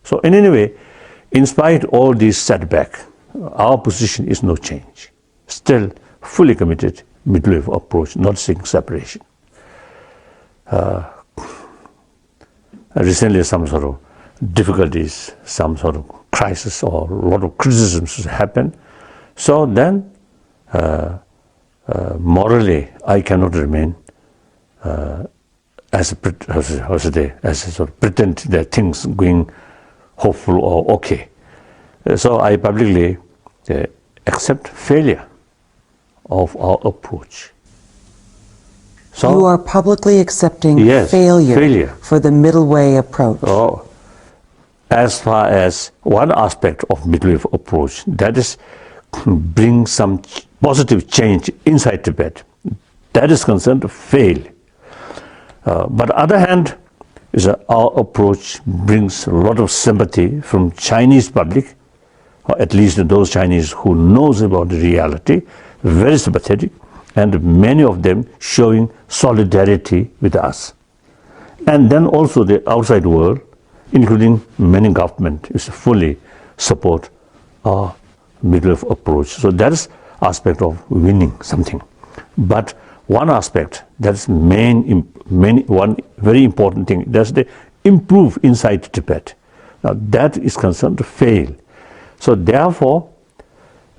So in any way, in spite of all these setbacks, our position is no change. Still fully committed middle way approach, not seeking separation. Recently, some sort of difficulties, some sort of crisis or a lot of criticisms happened. So then, morally, I cannot remain as a sort of pretend that things going hopeful or okay. So I publicly accept failure of our approach. So you are publicly accepting yes, failure for the middle way approach. Oh, as far as one aspect of middle way approach, that is bring some positive change inside Tibet, that is concerned to fail. But on the other hand, is our approach brings a lot of sympathy from Chinese public, or at least those Chinese who knows about the reality, very sympathetic, and many of them showing solidarity with us. And then also the outside world, including many government, is fully support our middle way approach. So that is aspect of winning something. But one aspect, that's one very important thing, that's the improve inside Tibet. Now that is concerned to fail. So therefore,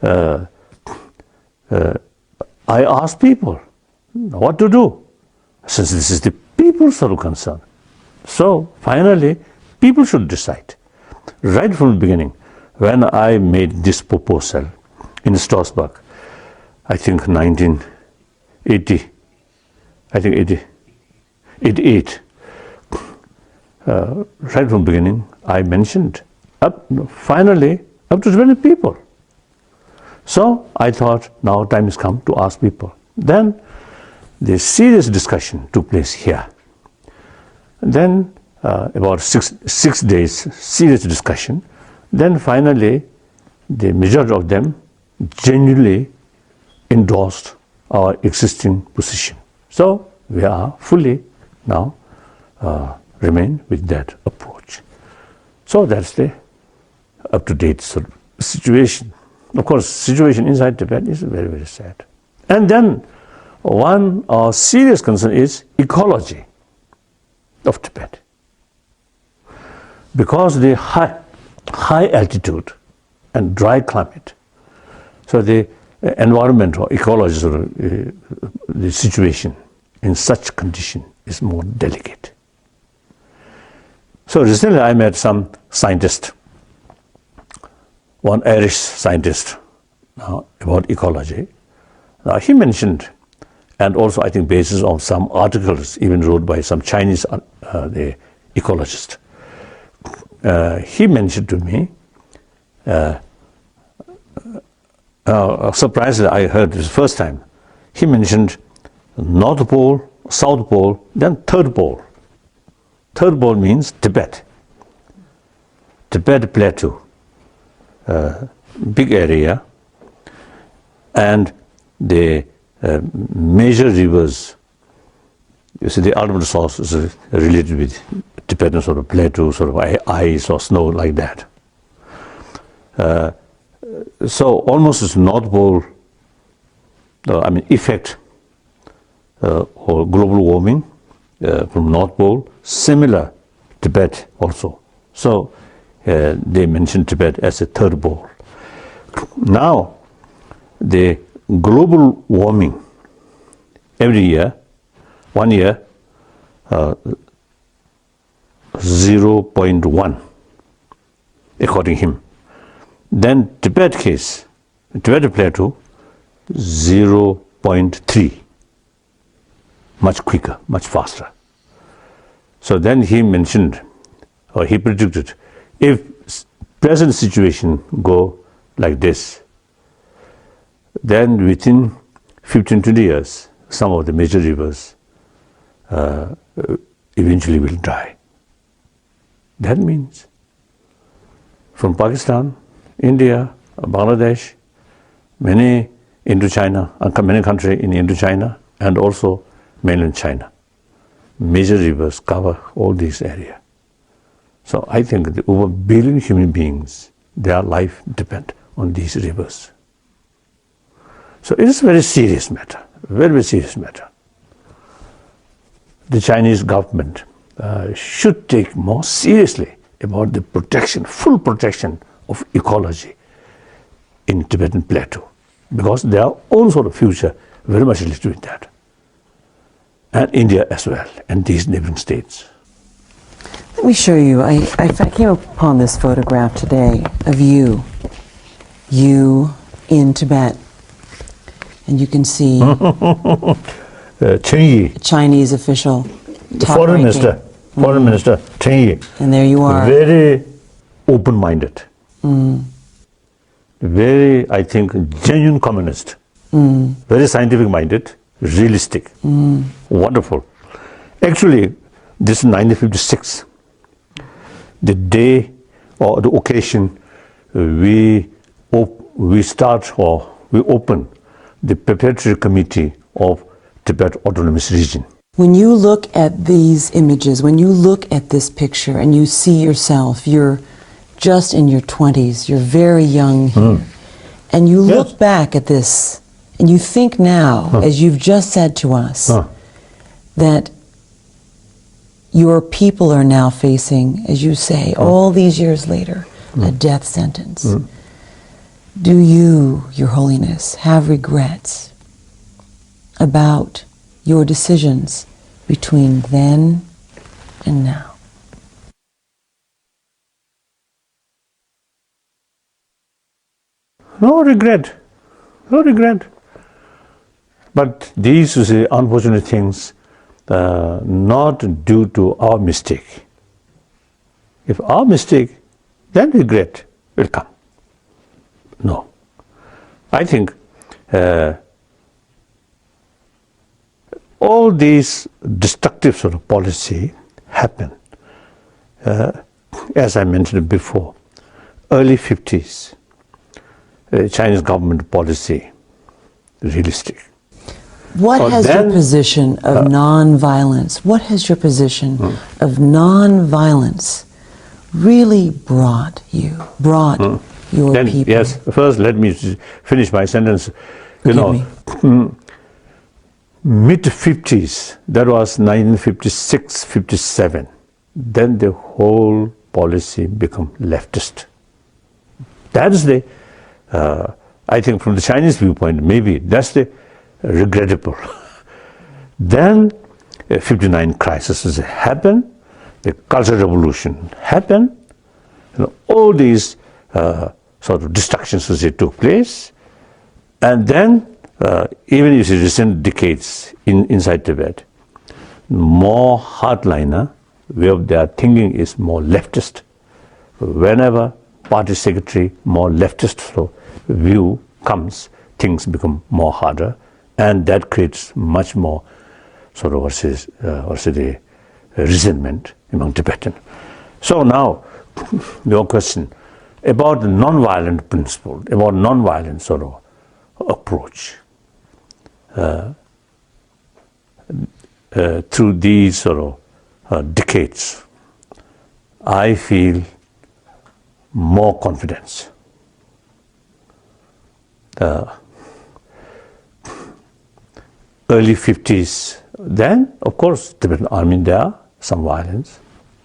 I ask people what to do, since this is the people's sort of concern. So finally, people should decide. Right from the beginning, when I made this proposal in Strasbourg, I think 1988, right from the beginning, I mentioned finally up to 20 people. So I thought now time has come to ask people. Then the serious discussion took place here. Then about six days serious discussion. Then finally the majority of them genuinely endorsed our existing position. So we are fully now remain with that approach. So that's the up-to-date sort of situation. Of course, situation inside Tibet is very, very sad. And then one serious concern is ecology of Tibet. Because the high altitude and dry climate, so the environment or ecology, the situation in such condition is more delicate. So recently I met some scientist, one Irish scientist about ecology. He mentioned, and also I think basis on some articles even wrote by some Chinese the ecologist. He mentioned to me, surprisingly I heard this first time, he mentioned North Pole, South Pole, then Third Pole. Third Pole means Tibet. Tibet Plateau. Big area, and the major rivers, you see the ultimate source is related with Tibetan sort of plateau, sort of ice or snow like that. So almost as North Pole, effect or global warming from North Pole, similar Tibet also. So they mentioned Tibet as a third pole. Now, the global warming every year, 1 year, 0.1, according to him. Then Tibet case, Tibet plateau, 0.3, much quicker, much faster. So then he mentioned, or he predicted, if present situation go like this, then within 15-20 years, some of the major rivers eventually will dry. That means from Pakistan, India, Bangladesh, many Indochina, many countries in Indochina, and also mainland China, major rivers cover all these areas. So I think the over billion human beings, their life depend on these rivers. So it is a very serious matter, very, very serious matter. The Chinese government should take more seriously about the protection, full protection of ecology in Tibetan Plateau, because their own sort of future very much related with that. And India as well, and these neighboring states. Let me show you. I came upon this photograph today of you in Tibet. And you can see Chen Yi, Chinese official, foreign minister, Chen Yi. And there you are. Very open-minded. Very, I think, genuine communist. Very scientific-minded, realistic. Wonderful. Actually, this is 1956. The day or the occasion we open the preparatory committee of Tibet Autonomous Region. When you look at these images, when you look at this picture and you see yourself, you're just in your 20s, you're very young here, and you look back at this and you think now, as you've just said to us, that your people are now facing, as you say, all these years later, a death sentence. Do you, Your Holiness, have regrets about your decisions between then and now? No regret. No regret. But these are the unfortunate things, not due to our mistake. If our mistake, then regret will come. No. I think all these destructive sort of policy happen, as I mentioned before, early 50s, Chinese government policy, realistic. What has your position of non-violence, what has your position of non-violence really brought you, your then, people? Yes, first let me finish my sentence. Mid-50s, that was 1956, 57, then the whole policy became leftist. That is the, I think from the Chinese viewpoint, maybe that's the regrettable. Then 59 crisis happened, the Cultural Revolution happened, all these sort of destructions took place, and then even in the recent decades inside Tibet, more hardliner, where their thinking is more leftist. Whenever party secretary, more leftist view comes, things become more harder, and that creates much more sort of the resentment among Tibetan. So now, your question about the non-violent principle, about non-violent sort of approach. Through these sort of decades, I feel more confidence. Early 50s, then of course Tibetan army, there are some violence,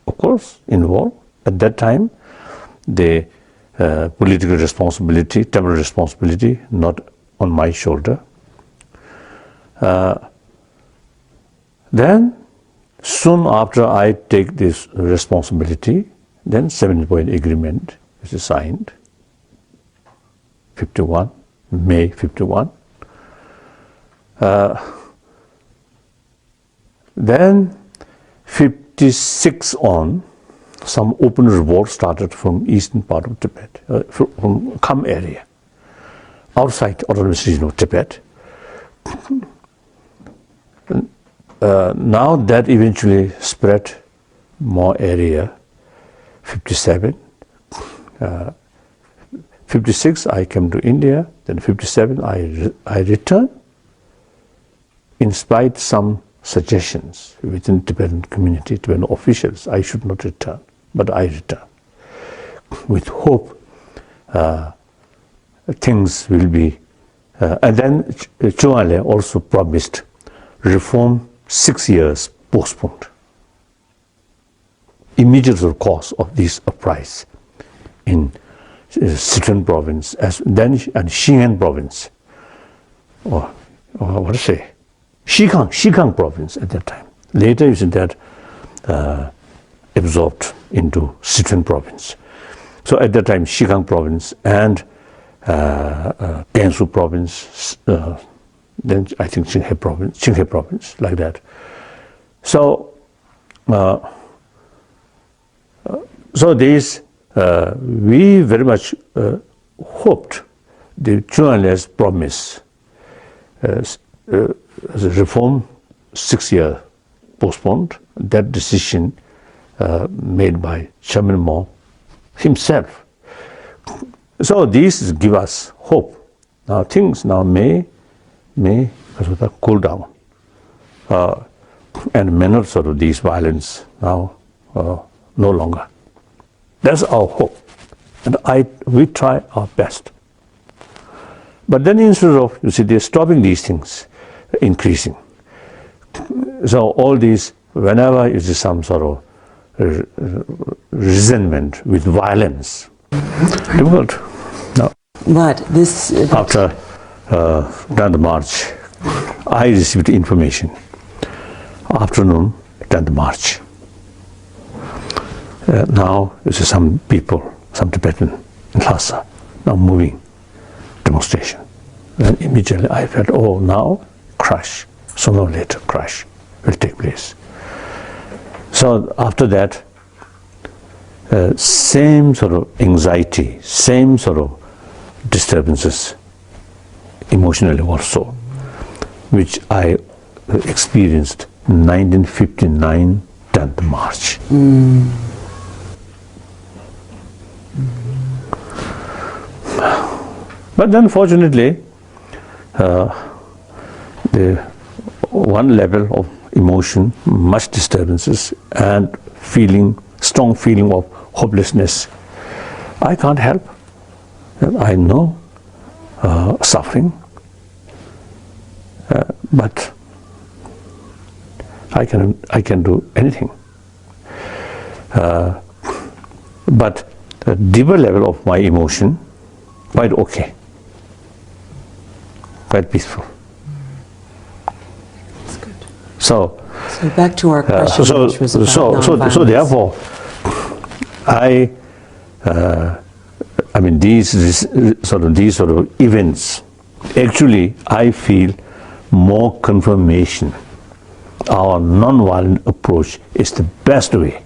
of course, involved. At that time, the political responsibility, temporal responsibility, not on my shoulder. Then, soon after I take this responsibility, then 7-point agreement is signed, 51, May 51. Then 56 on, some open revolt started from eastern part of Tibet, from Kham area, outside autonomous region of Tibet. Now that eventually spread more area, 57. 56 I came to India, then 57 I returned, in spite some suggestions within Tibetan community, Tibetan officials, I should not return. but I return with hope. Things will be, and then Chuale also promised reform 6 years postponed. Immediate cause of this uprising in Sichuan province, and Xinjiang province, or what to say, Xikang province at that time. Later, you see that absorbed into Sichuan province. So at that time, Xikang province and Gansu province, then I think Qinghai province, like that. So, these we very much hoped the Chuanle's promise as a reform 6 years postponed. That decision made by Chairman Mao himself. So these give us hope. Now things may cool down, and manner sort of these violence now no longer. That's our hope, and we try our best. But then instead of, you see, they're stopping these things increasing. So all these, whenever you see some sort of resentment with violence, difficult. No. But this After the march, I received information. Afternoon, 10th March. Now, you see some people, some Tibetan in Lhasa, now moving demonstration. Then immediately I felt, oh, now crash, sooner or later crash will take place. So after that, same sort of anxiety, same sort of disturbances, emotionally also, which I experienced 1959, 10th March. But then fortunately, the one level of emotion, much disturbances, and strong feeling of hopelessness, I can't help. I know suffering, but I can do anything. But the deeper level of my emotion, quite okay, quite peaceful. That's good. So back to our question, which was about nonviolence. So therefore, I mean these sort of events, actually I feel more confirmation our non-violent approach is the best way